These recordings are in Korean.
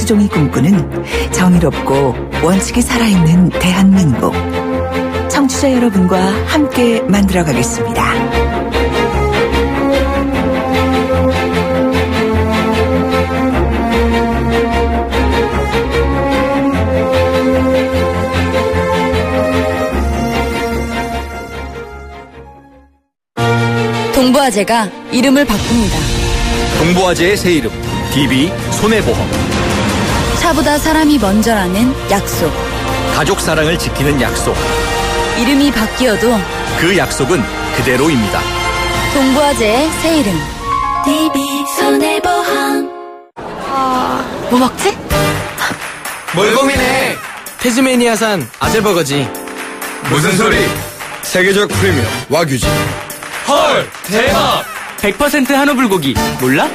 김수종이 꿈꾸는 정의롭고 원칙이 살아있는 대한민국. 청취자 여러분과 함께 만들어가겠습니다. 동부화재가 이름을 바꿉니다. 동부화재의 새 이름 DB 손해보험. 차보다 사람이 먼저라는 약속. 가족 사랑을 지키는 약속. 이름이 바뀌어도 그 약속은 그대로입니다. 동부화재의 새 이름 DB 손해보험. 뭐 먹지? 뭘 고민해? 태즈메니아산 아젤버거지. 무슨 소리? 세계적 프리미엄 와규지. 헐, 대박! 100% 한우 불고기 몰라?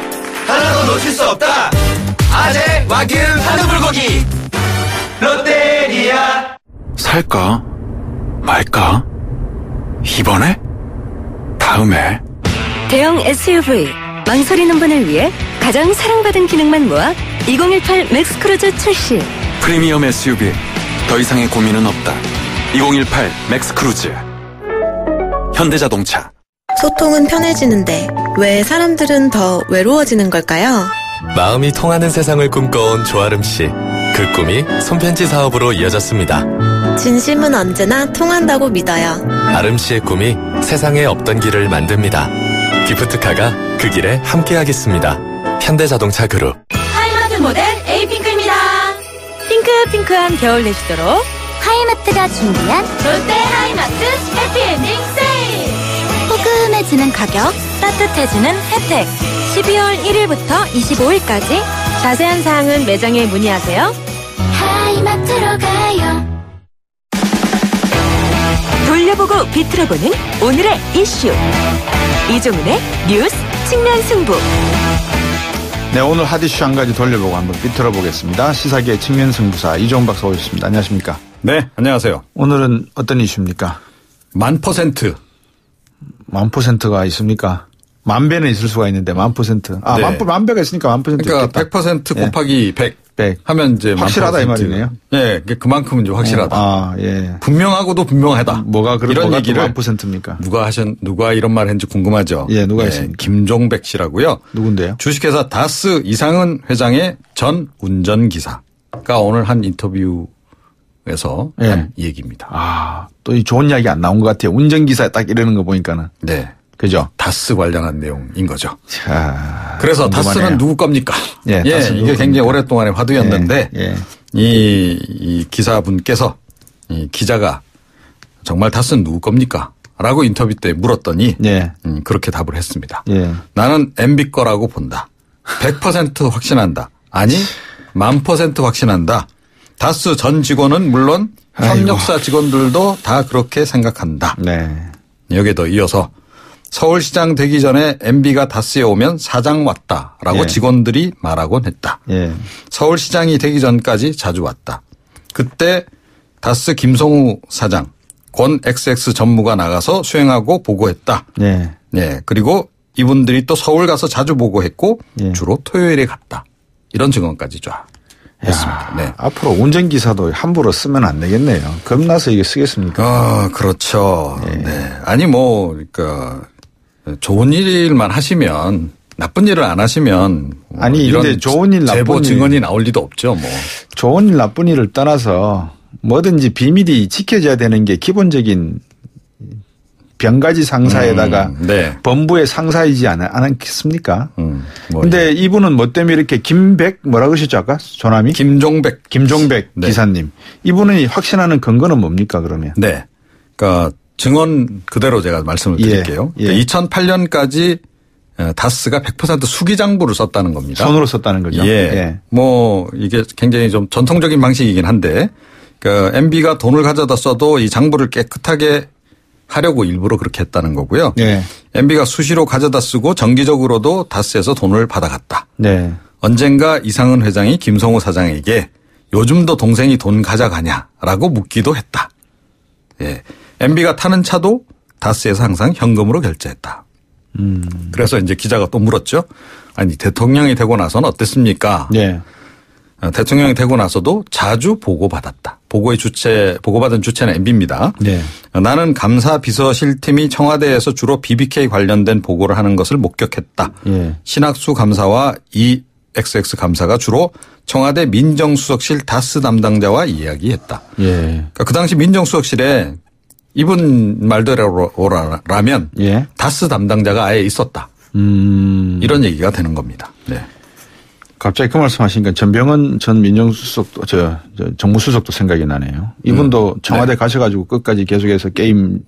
하나도 놓칠 수 없다. 아재 와규 한우 불고기. 롯데리아. 살까 말까? 이번에? 다음에? 대형 SUV 망설이는 분을 위해 가장 사랑받은 기능만 모아 2018 맥스크루즈 출시. 프리미엄 SUV 더 이상의 고민은 없다. 2018 맥스크루즈. 현대자동차. 소통은 편해지는데 왜 사람들은 더 외로워지는 걸까요? 마음이 통하는 세상을 꿈꿔온 조아름 씨. 그 꿈이 손편지 사업으로 이어졌습니다. 진심은 언제나 통한다고 믿어요. 아름 씨의 꿈이 세상에 없던 길을 만듭니다. 기프트카가 그 길에 함께하겠습니다. 현대자동차 그룹. 하이마트 모델 에이핑크입니다. 핑크한 겨울 내시도록 하이마트가 준비한 롯데 하이마트 해피엔딩 세일. 포근해지는 가격, 따뜻해지는 혜택. 12월 1일부터 25일까지 자세한 사항은 매장에 문의하세요. 하이마트로 가요. 돌려보고 비틀어보는 오늘의 이슈. 이종훈의 뉴스 측면 승부. 네, 오늘 핫이슈 한 가지 돌려보고 한번 비틀어보겠습니다. 시사계의 측면 승부사 이종훈 박사 오셨습니다. 안녕하십니까? 네, 안녕하세요. 오늘은 어떤 이슈입니까? 1000%. 1000%가 있습니까? 10,000배는 있을 수가 있는데 1000%. 아, 네. 10,000배가 있으니까 1000% 그러니까 있겠다. 100% 곱하기 100. 하면 이제 확실하다 1000%. 이 말이네요. 예, 그만큼은 이제 확실하다. 예. 분명하고도 분명하다. 뭐가 이런 얘기를 10%입니까? 누가 이런 말 했는지 궁금하죠. 예, 누가 했습니까? 김종백 씨라고요. 누군데요? 주식회사 다스 이상은 회장의 전 운전기사가 오늘 한 인터뷰에서 한 얘기입니다. 아, 또 이 좋은 이야기 안 나온 것 같아요. 운전기사 딱 이러는 거 보니까는. 네. 그죠? 다스 관련한 내용인 거죠. 자, 그래서 궁금하네요. 다스는 누구 겁니까? 예, 예, 다스는 이게 누구 굉장히 겁니까? 오랫동안의 화두였는데 예. 이 기사분께서 이 기자가 정말 다스는 누구 겁니까? 라고 인터뷰 때 물었더니 그렇게 답을 했습니다. 예. 나는 MB 거라고 본다. 100% 확신한다. 아니 10,000% 확신한다. 다스 전 직원은 물론 협력사 직원들도 다 그렇게 생각한다. 네. 여기에 더 이어서 서울시장 되기 전에 MB가 다스에 오면 사장 왔다라고 예. 직원들이 말하곤 했다. 예. 서울시장이 되기 전까지 자주 왔다. 그때 다스 김성우 사장, 권 XX 전무가 나가서 수행하고 보고했다. 네. 네. 그리고 이분들이 또 서울 가서 자주 보고했고 주로 토요일에 갔다. 이런 증언까지 쫙 했습니다. 네. 앞으로 운전기사도 함부로 쓰면 안 되겠네요. 겁나서 이게 쓰겠습니까? 아, 그렇죠. 네. 아니, 그러니까 좋은 일만 하시면 나쁜 일을 안 하시면 아니, 이런 근데 좋은 일, 나쁜 제보 일. 증언이 나올 리도 없죠, 뭐. 좋은 일, 나쁜 일을 떠나서 뭐든지 비밀이 지켜져야 되는 게 기본적인 병가지 상사에다가 네. 본부의 상사이지 않겠습니까? 뭐 근데 이분은 뭐 때문에 이렇게 김백 뭐라 그러셨죠 아까? 조남이? 김종백 네. 기사님. 이분이 확신하는 근거는 뭡니까 그러면? 네. 그러니까 증언 그대로 제가 말씀을 드릴게요. 예. 그러니까 2008년까지 다스가 100% 수기장부를 썼다는 겁니다. 손으로 썼다는 거죠. 예. 뭐 이게 굉장히 좀 전통적인 방식이긴 한데 그러니까 MB가 돈을 가져다 써도 이 장부를 깨끗하게 하려고 일부러 그렇게 했다는 거고요. 네. MB가 수시로 가져다 쓰고 정기적으로도 다스에서 돈을 받아갔다. 네. 언젠가 이상은 회장이 김성우 사장에게 요즘도 동생이 돈 가져가냐라고 묻기도 했다. 예. MB가 타는 차도 다스에서 항상 현금으로 결제했다. 그래서 이제 기자가 또 물었죠. 아니 대통령이 되고 나서는 어땠습니까? 네. 대통령이 되고 나서도 자주 보고받았다. 보고받은 주체는 MB입니다. 네. 나는 감사 비서실팀이 청와대에서 주로 BBK 관련된 보고를 하는 것을 목격했다. 예. 신학수 감사와 XX 감사가 주로 청와대 민정수석실 다스 담당자와 이야기했다. 예. 그러니까 그 당시 민정수석실에 이분 말대로라면 예. 다스 담당자가 아예 있었다. 이런 얘기가 되는 겁니다. 네. 갑자기 그 말씀하시니까 전병헌 전 민정수석도 정무수석도 생각이 나네요. 이분도 청와대 네. 가셔가지고 끝까지 계속해서 게임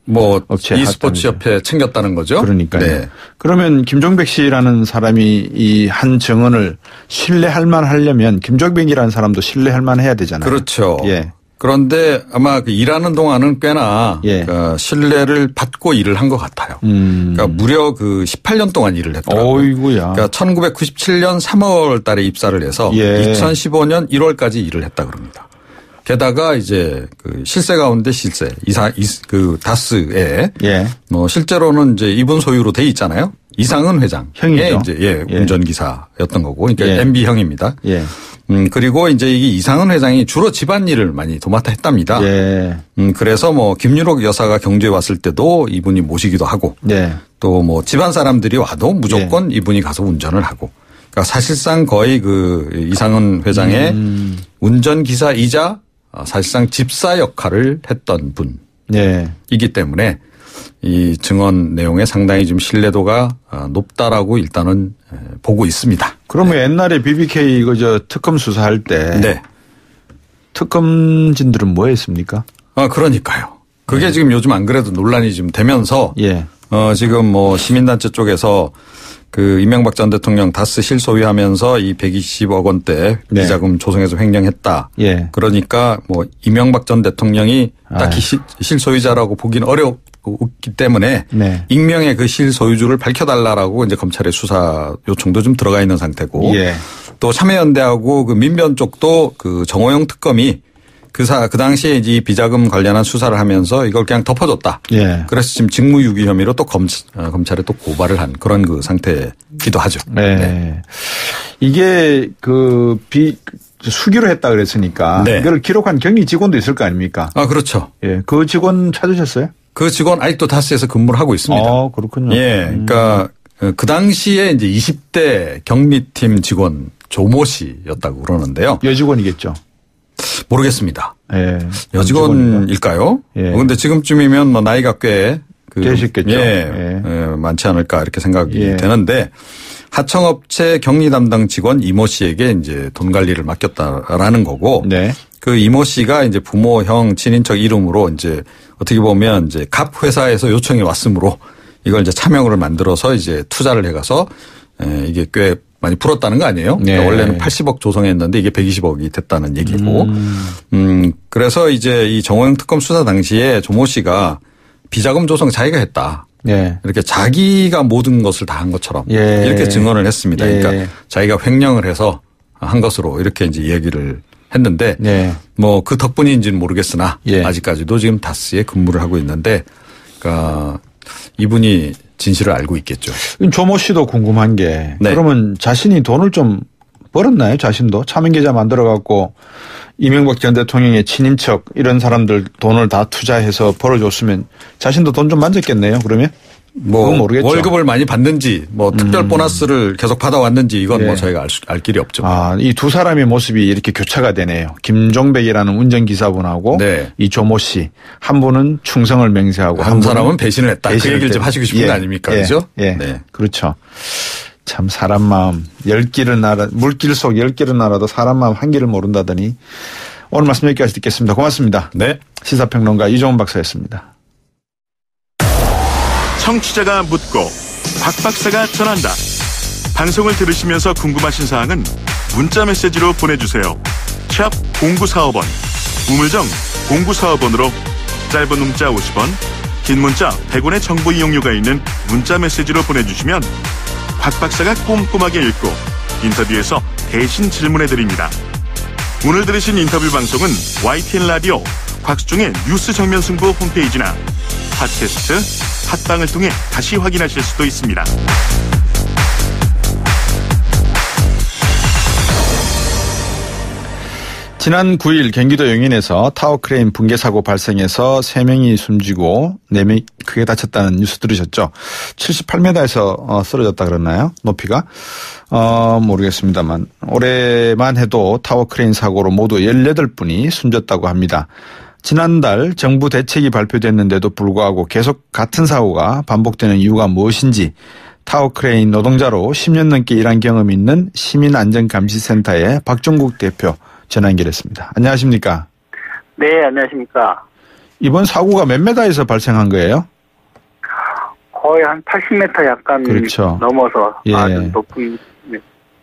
업체 e스포츠 협회 챙겼다는 거죠. 그러니까요. 네. 그러면 김종백 씨라는 사람이 이 한 정언을 신뢰할 만하려면 김종백이라는 사람도 신뢰할 만해야 되잖아요. 그렇죠. 예. 그런데 아마 그 일하는 동안은 꽤나 예. 그러니까 신뢰를 받고 일을 한 것 같아요. 그러니까 무려 그 18년 동안 일을 했더라고요. 어이구야. 그러니까 1997년 3월 달에 입사를 해서 예. 2015년 1월까지 일을 했다 그럽니다. 게다가 이제 그 실세 가운데 실세 그 다스에 예. 뭐 실제로는 이제 이분 소유로 돼 있잖아요. 이상은 회장의 형이죠. 이제 운전기사였던 거고, 그러니까 예. MB 형입니다. 예. 그리고 이제 이게 이상은 회장이 주로 집안일을 많이 도맡아 했답니다. 예. 그래서 뭐 김유록 여사가 경주에 왔을 때도 이분이 모시기도 하고, 네. 또 뭐 집안 사람들이 와도 무조건 이분이 가서 운전을 하고, 그러니까 사실상 거의 그 이상은 회장의 운전기사이자 사실상 집사 역할을 했던 분이기 때문에 이 증언 내용에 상당히 좀 신뢰도가 높다라고 일단은 보고 있습니다. 그러면 옛날에 BBK 그저 특검 수사할 때 네. 특검진들은 뭐 했습니까? 그러니까요. 그게 지금 요즘 안 그래도 논란이 좀 되면서 예. 지금 뭐 시민단체 쪽에서 그 이명박 전 대통령 다스 실소유하면서 이 120억 원대 비자금 조성해서 횡령했다. 예. 그러니까 뭐 이명박 전 대통령이 딱히 실소유자라고 보기는 어렵기 때문에 네. 익명의 그 실소유주를 밝혀달라라고 이제 검찰의 수사 요청도 좀 들어가 있는 상태고 예. 또 참여연대하고 그 민변 쪽도 그 정호영 특검이 그 당시에 이 비자금 관련한 수사를 하면서 이걸 그냥 덮어줬다. 예. 그래서 지금 직무유기 혐의로 또 검찰에 또 고발을 한 그런 그 상태이기도 하죠. 네. 네. 이게 수기로 했다 그랬으니까 네. 이걸 기록한 경위 직원도 있을 거 아닙니까? 그렇죠. 예. 그 직원 찾으셨어요? 그 직원 아직도 다스에서 근무를 하고 있습니다. 그렇군요. 예. 그러니까 그 당시에 이제 20대 경리팀 직원 조모 씨였다고 그러는데요. 여직원이겠죠. 모르겠습니다. 예. 여직원일까요? 예. 근데 지금쯤이면 뭐 나이가 꽤 되셨겠죠. 많지 않을까 이렇게 생각이 되는데 하청업체 격리 담당 직원 이모 씨에게 이제 돈 관리를 맡겼다라는 거고 네. 그 이모 씨가 이제 부모, 형, 친인척 이름으로 이제 어떻게 보면 이제 갑 회사에서 요청이 왔으므로 이걸 이제 차명으로 만들어서 이제 투자를 해가서 이게 꽤 많이 불었다는 거 아니에요? 네. 그러니까 원래는 80억 조성했는데 이게 120억이 됐다는 얘기고. 그래서 이제 이 정호영 특검 수사 당시에 조모 씨가 비자금 조성 자기가 했다. 네. 이렇게 자기가 모든 것을 다 한 것처럼 이렇게 증언을 했습니다. 그러니까 자기가 횡령을 해서 한 것으로 이렇게 이제 얘기를 했는데 뭐 그 덕분인지는 모르겠으나 아직까지도 지금 다스에 근무를 하고 있는데 그러니까 이분이 진실을 알고 있겠죠. 조모 씨도 궁금한 게 그러면 자신이 돈을 좀 벌었나요? 자신도 차명계좌 만들어갖고 이명박 전 대통령의 친인척 이런 사람들 돈을 다 투자해서 벌어줬으면 자신도 돈 좀 만졌겠네요. 그러면? 뭐 모르겠죠. 월급을 많이 받는지 뭐 특별 보너스를 계속 받아왔는지 이건 뭐 저희가 알 길이 없죠. 이 두 사람의 모습이 이렇게 교차가 되네요. 김종백이라는 운전기사분하고 이 조모 씨. 한 분은 충성을 맹세하고 한 사람은 배신을 했다. 그 얘기를 좀 하시고 싶은 거 아닙니까? 그렇죠? 네. 그렇죠. 참 사람 마음 물길 속 10길은 알아도 사람 마음 한 길을 모른다더니 오늘 말씀 여기까지 듣겠습니다. 고맙습니다. 네. 시사평론가 이종훈 박사였습니다. 청취자가 묻고 박 박사가 전한다. 방송을 들으시면서 궁금하신 사항은 문자 메시지로 보내주세요. 샵 0945번 우물정 0945번으로 짧은 문자 50원 긴 문자 100원의 정보 이용료가 있는 문자 메시지로 보내주시면 박 박사가 꼼꼼하게 읽고 인터뷰에서 대신 질문해드립니다. 오늘 들으신 인터뷰 방송은 YTN 라디오 곽수중의 뉴스 정면 승부 홈페이지나 팟캐스트 팟빵을 통해 다시 확인하실 수도 있습니다. 지난 9일 경기도 용인에서 타워 크레인 붕괴 사고 발생해서 3명이 숨지고 4명이 크게 다쳤다는 뉴스 들으셨죠? 78m에서 쓰러졌다 그랬나요? 높이가? 모르겠습니다만 올해만 해도 타워 크레인 사고로 모두 18분이 숨졌다고 합니다. 지난달 정부 대책이 발표됐는데도 불구하고 계속 같은 사고가 반복되는 이유가 무엇인지 타워 크레인 노동자로 10년 넘게 일한 경험이 있는 시민안전감시센터의 박종국 대표 전화 연결했습니다. 안녕하십니까? 네, 안녕하십니까? 이번 사고가 몇 메다에서 발생한 거예요? 거의 한 80m 약간 그렇죠. 넘어서 예. 아주 높은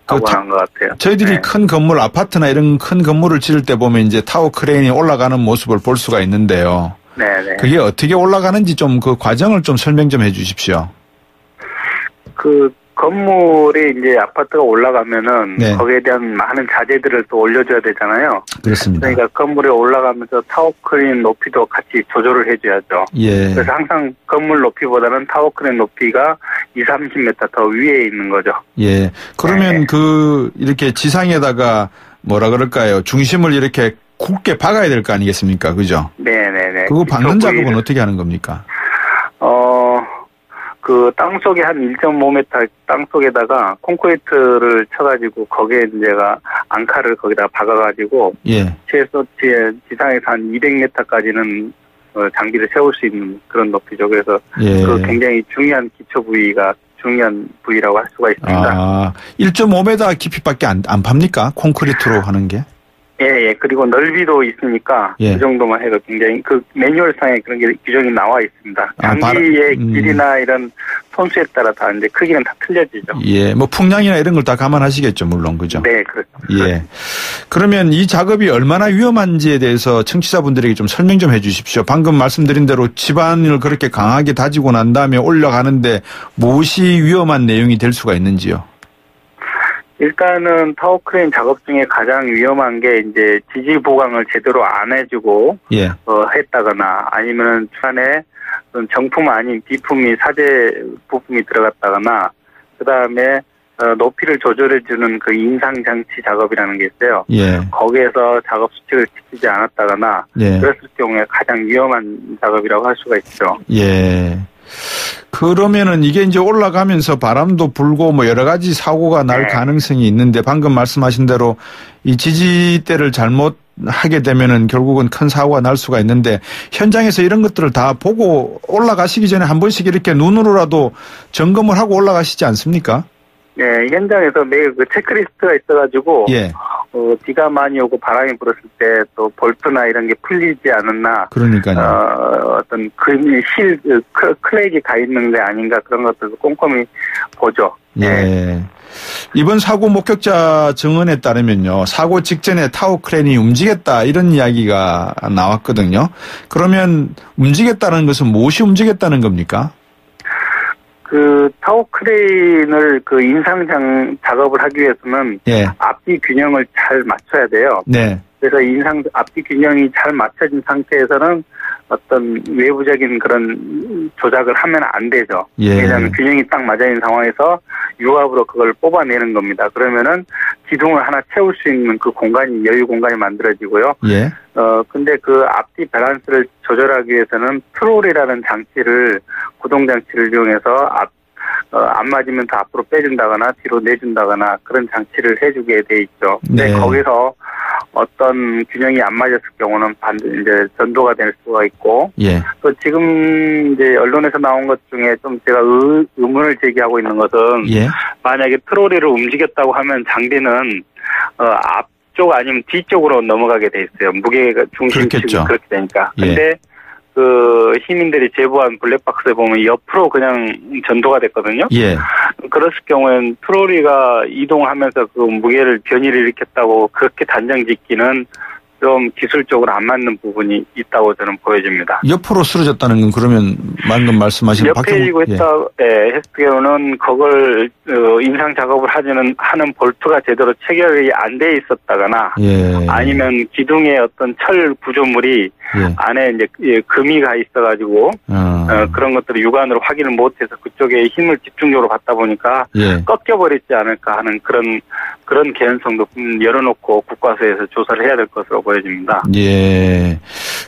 사고가 난 것 같아요. 저희들이 네. 큰 건물, 아파트나 이런 큰 건물을 지을 때 보면 이제 타워 크레인이 올라가는 모습을 볼 수가 있는데요. 네네. 그게 어떻게 올라가는지 좀 그 과정을 좀 설명 좀 해 주십시오. 그 건물이 이제 아파트가 올라가면은 네. 거기에 대한 많은 자재들을 또 올려줘야 되잖아요. 그렇습니다. 그러니까 건물에 올라가면서 타워 크레인 높이도 같이 조절을 해줘야죠. 예. 그래서 항상 건물 높이보다는 타워 크레인 높이가 20-30m 더 위에 있는 거죠. 예. 그러면 이렇게 지상에다가 뭐라 그럴까요? 중심을 이렇게 굳게 박아야 될 거 아니겠습니까? 그죠? 네네네. 그거 박는 작업은 어떻게 하는 겁니까? 그 땅속에 한 1.5m 땅속에다가 콘크리트를 쳐가지고 거기에 이제가 앙카를 거기다 박아가지고 예. 최소 지상에서 한 200m까지는 장비를 세울 수 있는 그런 높이죠. 그래서 예. 그 굉장히 중요한 기초 부위가 중요한 부위라고 할 수가 있습니다. 아, 1.5m 깊이밖에 안 팝니까? 콘크리트로 하는 게? 예. 그리고 넓이도 있으니까 예. 그 정도만 해도 굉장히 그 매뉴얼상에 그런 게 규정이 나와 있습니다. 장비의 길이나 이런 손수에 따라 다 이제 크기는 다 틀려지죠. 예. 뭐 풍량이나 이런 걸 다 감안하시겠죠, 물론. 그죠? 네, 그렇죠. 예. 그러면 이 작업이 얼마나 위험한지에 대해서 청취자분들에게 좀 설명 좀 해 주십시오. 방금 말씀드린 대로 집안을 그렇게 강하게 다지고 난 다음에 올라가는데 무엇이 위험한 내용이 될 수가 있는지요? 일단은 타워 크레인 작업 중에 가장 위험한 게 이제 지지 보강을 제대로 안 해주고 예. 했다거나 아니면은 안에 정품 아닌 비품이 사제 부품이 들어갔다거나 그 다음에 높이를 조절해주는 그 인상 장치 작업이라는 게 있어요. 예. 거기에서 작업 수칙을 지키지 않았다거나 예. 그랬을 경우에 가장 위험한 작업이라고 할 수가 있죠. 예. 그러면은 이게 이제 올라가면서 바람도 불고 뭐 여러 가지 사고가 날 가능성이 있는데 방금 말씀하신 대로 이 지지대를 잘못 하게 되면은 결국은 큰 사고가 날 수가 있는데 현장에서 이런 것들을 다 보고 올라가시기 전에 한 번씩 이렇게 눈으로라도 점검을 하고 올라가시지 않습니까? 네, 현장에서 매일 그 체크리스트가 있어가지고 예. 비가 많이 오고 바람이 불었을 때 또 볼트나 이런 게 풀리지 않았나. 그러니까요. 어떤 클레이가 가 있는 게 아닌가 그런 것들도 꼼꼼히 보죠. 예. 네. 이번 사고 목격자 증언에 따르면요. 사고 직전에 타워 크레인이 움직였다 이런 이야기가 나왔거든요. 그러면 움직였다는 것은 무엇이 움직였다는 겁니까? 그 타워 크레인을 그 인상 작업을 하기 위해서는 예. 앞뒤 균형을 잘 맞춰야 돼요. 네. 그래서 앞뒤 균형이 잘 맞춰진 상태에서는 어떤 외부적인 그런 조작을 하면 안 되죠. 예. 왜냐하면 균형이 딱 맞아 있는 상황에서 유압으로 그걸 뽑아내는 겁니다. 그러면은 기둥을 하나 채울 수 있는 그 공간이 여유 공간이 만들어지고요. 예. 근데 그 앞뒤 밸런스를 조절하기 위해서는 트롤이라는 장치를 구동 장치를 이용해서 안 맞으면 더 앞으로 빼준다거나 뒤로 내준다거나 그런 장치를 해주게 돼 있죠. 근데 네. 거기서 어떤 균형이 안 맞았을 경우는 이제 전도가 될 수가 있고, 예. 또 지금 이제 언론에서 나온 것 중에 좀 제가 의문을 제기하고 있는 것은, 예. 만약에 트롤리를 움직였다고 하면 장비는 앞쪽 아니면 뒤쪽으로 넘어가게 돼 있어요. 무게가 중심축이 그렇게 되니까. 예. 근데 그 시민들이 제보한 블랙박스에 보면 옆으로 그냥 전도가 됐거든요. 예. 그랬을 경우에는 트롤리가 이동하면서 그 무게를 변이를 일으켰다고 그렇게 단정 짓기는 좀 기술적으로 안 맞는 부분이 있다고 저는 보여집니다. 옆으로 쓰러졌다는 건 그러면 방금 말씀하신 옆에 지고 있다 했을 경우는 그걸 인상 작업을 하는 볼트가 제대로 체결이 안 돼 있었다거나 아니면 기둥의 어떤 철 구조물이 안에 이제 금이 가 있어가지고 그런 것들을 육안으로 확인을 못해서 그쪽에 힘을 집중적으로 받다 보니까 꺾여버리지 않을까 하는 그런 개연성도 열어놓고 국과수에서 조사를 해야 될 것으로 보여집니다. 예.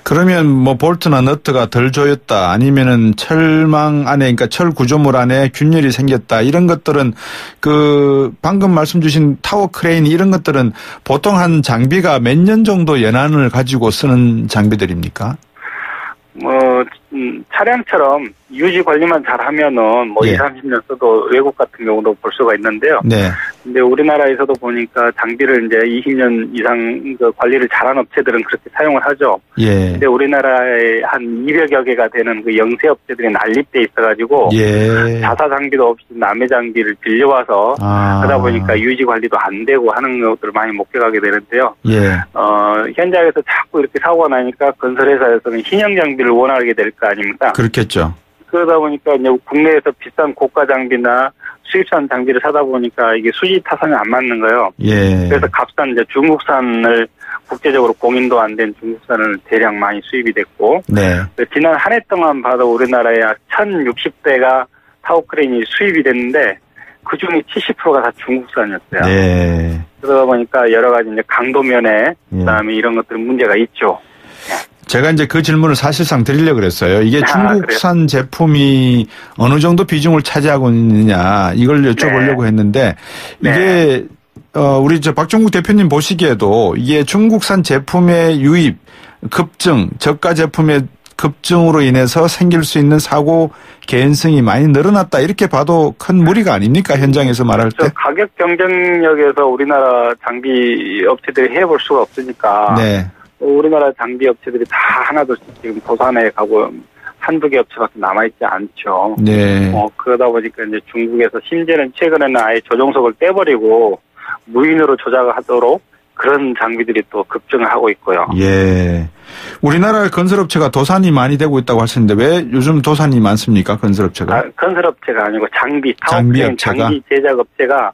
그러면 뭐 볼트나 너트가 덜 조였다 아니면은 철망 안에 그러니까 철 구조물 안에 균열이 생겼다 이런 것들은 그 방금 말씀 주신 타워 크레인 이런 것들은 보통 한 장비가 몇 년 정도 연한을 가지고 쓰는 장비들입니까? 차량처럼 유지 관리만 잘하면은 뭐 20, 30년 써도 외국 같은 경우도 볼 수가 있는데요. 근데 우리나라에서도 보니까 장비를 이제 20년 이상 그 관리를 잘한 업체들은 그렇게 사용을 하죠. 근데 우리나라에 한 200여 개가 되는 그 영세 업체들이 난립돼 있어가지고 자사 장비도 없이 남의 장비를 빌려와서 하다 보니까 유지 관리도 안 되고 하는 것들을 많이 목격하게 되는데요. 현장에서 자꾸 이렇게 사고가 나니까 건설회사에서는 신형 장비를 원하게 될 거 아닙니까? 그렇겠죠. 그러다 보니까 이제 국내에서 비싼 고가 장비나 수입산 장비를 사다 보니까 이게 수지 타산이 안 맞는 거예요. 그래서 값싼 이제 중국산을 국제적으로 공인도 안 된 중국산을 대량 많이 수입이 됐고 지난 한 해 동안 봐도 우리나라에 1,060대가 타워크레인이 수입이 됐는데 그중에 70%가 다 중국산이었어요. 그러다 보니까 여러 가지 이제 강도면에 그다음에 이런 것들은 문제가 있죠. 제가 이제 그 질문을 사실상 드리려고 그랬어요. 이게 중국산 제품이 어느 정도 비중을 차지하고 있느냐 이걸 여쭤보려고 했는데 이게 우리 박종국 대표님 보시기에도 이게 중국산 제품의 유입 급증 저가 제품의 급증으로 인해서 생길 수 있는 사고 개연성이 많이 늘어났다 이렇게 봐도 큰 무리가 아닙니까 현장에서 말할 때? 가격 경쟁력에서 우리나라 장비 업체들이 해볼 수가 없으니까 우리나라 장비 업체들이 다 하나둘씩 지금 도산에 가고 한두 개 업체밖에 남아있지 않죠. 그러다 보니까 이제 중국에서 심지어는 최근에는 아예 조종석을 떼버리고 무인으로 조작하도록 그런 장비들이 또 급증을 하고 있고요. 우리나라 건설업체가 도산이 많이 되고 있다고 하시는데 왜 요즘 도산이 많습니까? 건설업체가? 건설업체가 아니고 장비 제작업체가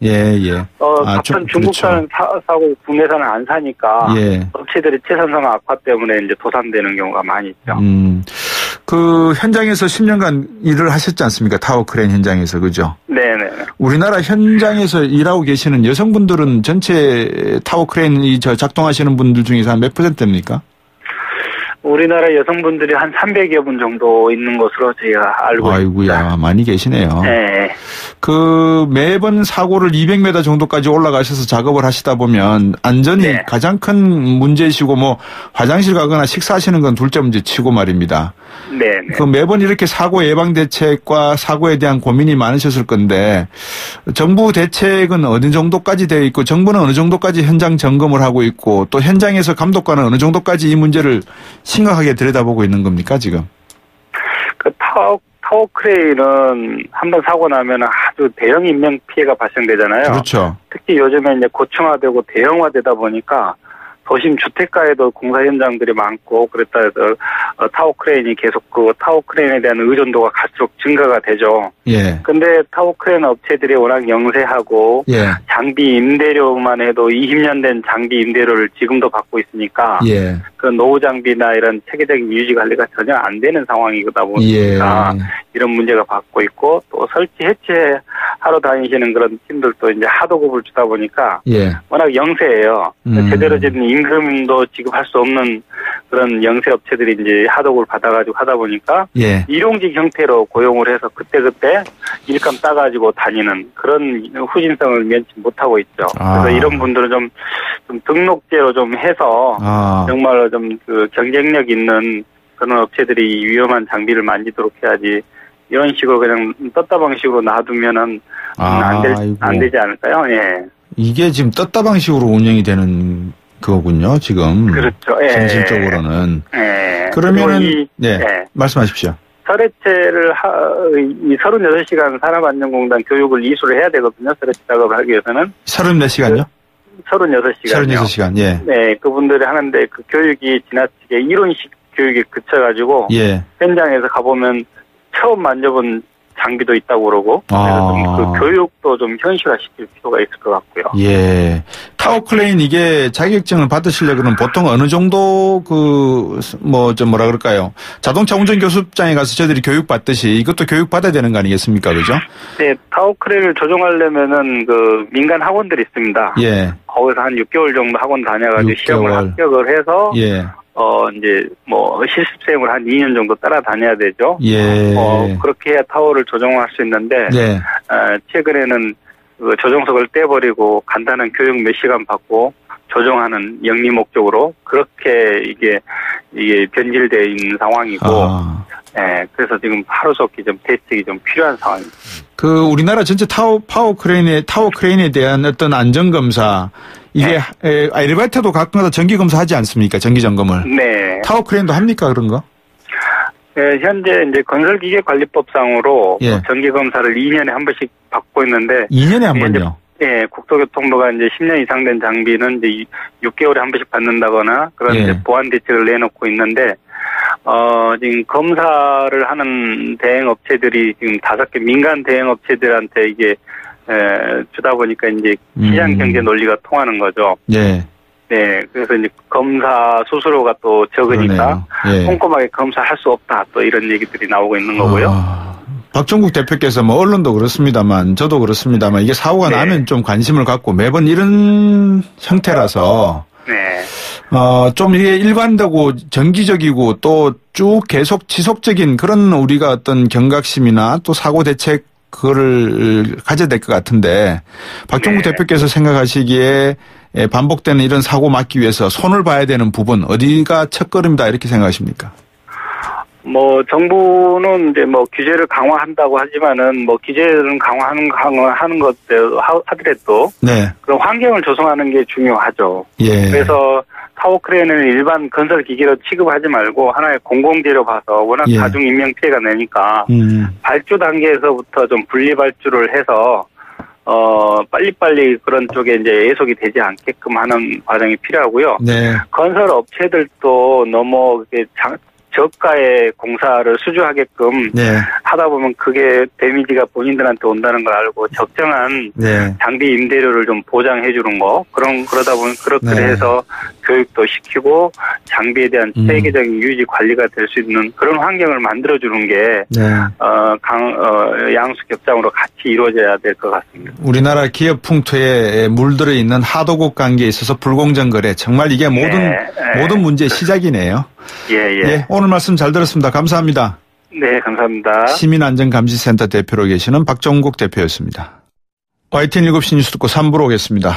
같은 중국산을 사고 국내산을 안 사니까 업체들이 채산성 악화 때문에 이제 도산되는 경우가 많이 있죠. 그 현장에서 10년간 일을 하셨지 않습니까? 타워크레인 현장에서 그죠? 우리나라 현장에서 일하고 계시는 여성분들은 전체 타워크레인 작동하시는 분들 중에서 한 몇 %입니까? 우리나라 여성분들이 한 300여 분 정도 있는 것으로 제가 알고 있습니다. 아이고야, 많이 계시네요. 그 매번 사고를 200m 정도까지 올라가셔서 작업을 하시다 보면 안전이 가장 큰 문제이시고 뭐 화장실 가거나 식사하시는 건 둘째 문제 치고 말입니다. 그 매번 이렇게 사고 예방 대책과 사고에 대한 고민이 많으셨을 건데 정부 대책은 어느 정도까지 되어 있고 정부는 어느 정도까지 현장 점검을 하고 있고 또 현장에서 감독관은 어느 정도까지 이 문제를 심각하게 들여다보고 있는 겁니까 지금? 그 타워크레인은 한번 사고 나면 아주 대형 인명 피해가 발생되잖아요. 그렇죠. 특히 요즘에 이제 고층화되고 대형화되다 보니까 도심 주택가에도 공사 현장들이 많고 그랬다 해서 타워크레인이 계속 그 타워크레인에 대한 의존도가 갈수록 증가가 되죠. 근데 타워크레인 업체들이 워낙 영세하고 장비 임대료만 해도 20년 된 장비 임대료를 지금도 받고 있으니까 그 노후 장비나 이런 체계적인 유지 관리가 전혀 안 되는 상황이다 보니까 이런 문제가 받고 있고 또 설치 해체하러 다니시는 그런 팀들도 이제 하도급을 주다 보니까 워낙 영세해요. 제대로 된 임금도 지급할 수 없는 그런 영세 업체들이 이제 하도급을 받아가지고 하다 보니까 일용직 형태로 고용을 해서 그때그때 일감 따가지고 다니는 그런 후진성을 면치 못하고 있죠. 그래서 이런 분들은 좀 등록제로 좀 해서 정말로 좀 그 경쟁력 있는 그런 업체들이 위험한 장비를 만지도록 해야지 이런 식으로 그냥 떴다 방식으로 놔두면은 안 되지 않을까요? 이게 지금 떴다 방식으로 운영이 되는 그거군요, 지금. 그렇죠. 현실적으로는. 그러면은 말씀하십시오. 설해체를 이 36시간 산업안전공단 교육을 이수를 해야 되거든요. 설해체 작업을 하기 위해서는. 34시간요? 36시간이요. 36시간, 예. 네, 그분들이 하는데 그 교육이 지나치게 이론식 교육에 그쳐가지고 예. 현장에서 가보면 처음 만져본 장비도 있다고 그러고 그래서 좀 그 교육도 좀 현실화시킬 필요가 있을 것 같고요. 예. 타워 크레인 이게 자격증을 받으시려면 보통 어느 정도 뭐라 그럴까요? 자동차 운전 교습장에 가서 저희들이 교육 받듯이 이것도 교육 받아야 되는 거 아니겠습니까, 그죠? 네, 타워 크레인을 조종하려면은 그 민간 학원들이 있습니다. 예. 거기서 한 6개월 정도 학원 다녀가지고 6개월. 시험을 합격을 해서 예. 이제 실습생을 한 2년 정도 따라다녀야 되죠. 예. 그렇게 해야 타워를 조종할 수 있는데 예. 최근에는 그 조종석을 떼버리고 간단한 교육 몇 시간 받고 조종하는 영리 목적으로 그렇게 이게 변질되어 있는 상황이고, 예, 그래서 지금 하루속히 좀 대책이 좀 필요한 상황입니다. 그 우리나라 전체 타워 크레인에 대한 어떤 안전 검사 이게 엘리베이터도 가끔가다 정기 검사하지 않습니까? 정기 점검을. 네. 타워 크레인도 합니까 그런 거? 네, 현재 이제 건설기계관리법상으로 예. 정기 검사를 2년에 한 번씩 받고 있는데 2년에 한 번요? 네, 국토교통부가 이제 10년 이상 된 장비는 이제 6개월에 한 번씩 받는다거나 그런 예. 이제 보안 대책을 내놓고 있는데 지금 검사를 하는 대행업체들이 지금 5개 민간 대행업체들한테 이게 주다 보니까 이제 시장 경제 논리가 통하는 거죠. 예. 네, 그래서 이제 검사 수수료가 또 적으니까 예. 꼼꼼하게 검사할 수 없다 또 이런 얘기들이 나오고 있는 거고요. 박종국 대표께서 뭐 언론도 그렇습니다만 저도 그렇습니다만 이게 사고가 나면 좀 관심을 갖고 매번 이런 형태라서 네. 좀 이게 일관되고 정기적이고 또 쭉 계속 지속적인 그런 우리가 어떤 경각심이나 또 사고 대책 그거를 가져야 될 것 같은데 박종국 대표께서 생각하시기에 반복되는 이런 사고 막기 위해서 손을 봐야 되는 부분 어디가 첫걸음이다 이렇게 생각하십니까? 정부는 이제 규제를 강화한다고 하지만은 규제를 강화하는 것들 하더라도 네. 그런 환경을 조성하는 게 중요하죠. 예. 그래서 타워 크레인을 일반 건설 기계로 취급하지 말고 하나의 공공재료 봐서 워낙 다중 인명 피해가 나니까 발주 단계에서부터 좀 분리 발주를 해서 빨리빨리 그런 쪽에 이제 예속이 되지 않게끔 하는 과정이 필요하고요. 네. 건설 업체들도 너무 저가의 공사를 수주하게끔 하다 보면 그게 데미지가 본인들한테 온다는 걸 알고 적정한 장비 임대료를 좀 보장해 주는 거 그러다 보면 그렇게 해서 교육도 시키고 장비에 대한 체계적인 유지 관리가 될 수 있는 그런 환경을 만들어 주는 게 양수 겹장으로 같이 이루어져야 될 것 같습니다. 우리나라 기업 풍토에 물들어 있는 하도급 관계에 있어서 불공정 거래 정말 이게 모든 문제의 시작이네요. 예, 오늘 말씀 잘 들었습니다. 감사합니다. 네, 감사합니다. 시민안전감시센터 대표로 계시는 박종국 대표였습니다. YTN 7시 뉴스 듣고 3부로 오겠습니다.